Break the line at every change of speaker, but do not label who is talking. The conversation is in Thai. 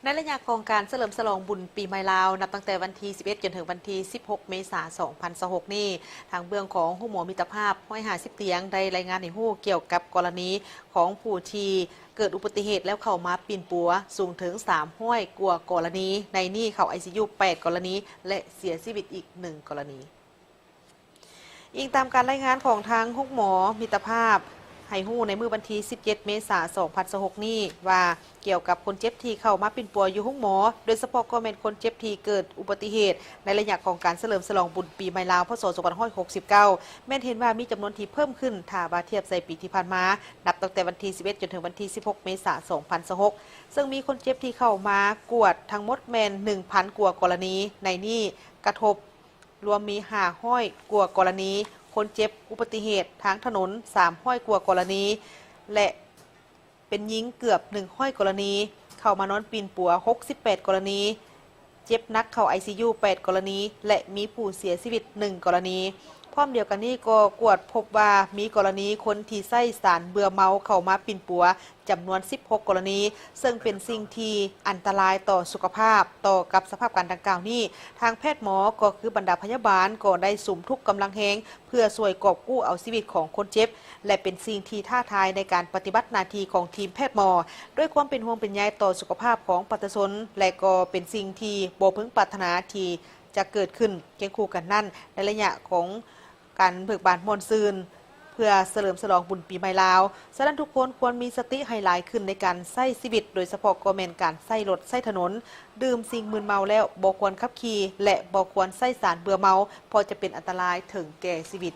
ในระยะของการเฉลิมฉลองบุญปีใหม่ลาวนับตั้งแต่วันที่ 11 จนถึงวันที่ 16 เมษายน 2026 นี้ทางเบื้องของผู้หมอมิตรภาพห้อย50เตียงได้รายงานในหู้เกี่ยวกับกรณีของผู้ที่เกิดอุบัติเหตุแล้วเข้ามาปีนปัวสูงถึง3ห้อยกว่ากรณีในนี่เข้า ICU 8 กรณีและเสียชีวิตอีก1 กรณีอิงตามการรายงานของทางฮุกหมอมิตรภาพให้หู้ในมือวันที่ 17 เมษายน 2026 นี้ว่าเกี่ยวกับคนเจ็บที่เข้ามาปิ่นปัวอยู่ห้องหมอโดยเฉพาะก็เป็นคนเจ็บที่เกิดอุบัติเหตุในระยะของการเฉลิมฉลองบุญปีใหม่ลาวพศ 2569 แม้นเห็นว่ามีจำนวนที่เพิ่มขึ้นถ้าบาเทียบใส่ปีที่ผ่านมานับตั้งแต่วันที่ 11 จนถึงวันที่ 16 เมษายน 2026 ซึ่งมีคนเจ็บที่เข้ามากวดทั้งหมดแมน 1,000 กว่ากรณีในนี้กระทบรวมมี500 กว่ากรณีคนเจ็บอุบัติเหตุทางถนน300 กว่ากรณีและเป็นหญิงเกือบ100 กรณีเข้ามานอนปีนปัว68 กรณีเจ็บนักเข้า ICU 8 กรณีและมีผู้เสียชีวิต1 กรณีพร้อมเดียวกันนี้ก็กวดพบว่ามีกรณีคนที่ใช้สารเบื่อเมาเข้ามาปีนปัวจำนวน16 กรณีซึ่งเป็นสิ่งที่อันตรายต่อสุขภาพต่อกับสภาพการดังกล่าวนี้ทางแพทย์หมอก็คือบรรดาพยาบาลก็ได้สุมทุกกำลังแหงเพื่อช่วยกอบกู้เอาชีวิตของคนเจ็บและเป็นสิ่งที่ท้าทายในการปฏิบัติหน้าที่ของทีมแพทย์หมอด้วยความเป็นห่วงเป็นใยต่อสุขภาพของประชาชนและก็เป็นสิ่งที่บ่พึงปรารถนาที่จะเกิดขึ้นเคียงคู่กันนั่นในระยะของการเบิกบานมวลซืนเพื่อเฉลิมฉลองบุญปีใหม่ลาวฉะนั้นทุกคนควรมีสติให้หลายขึ้นในการใช้ชีวิตโดยเฉพาะก็แม่นการใช้รถใช้ถนนดื่มสิ่งมึนเมาแล้วบ่ควรขับขี่และบ่ควรใช้สารเบื่อเมาเพราะจะเป็นอันตรายถึงแก่ชีวิต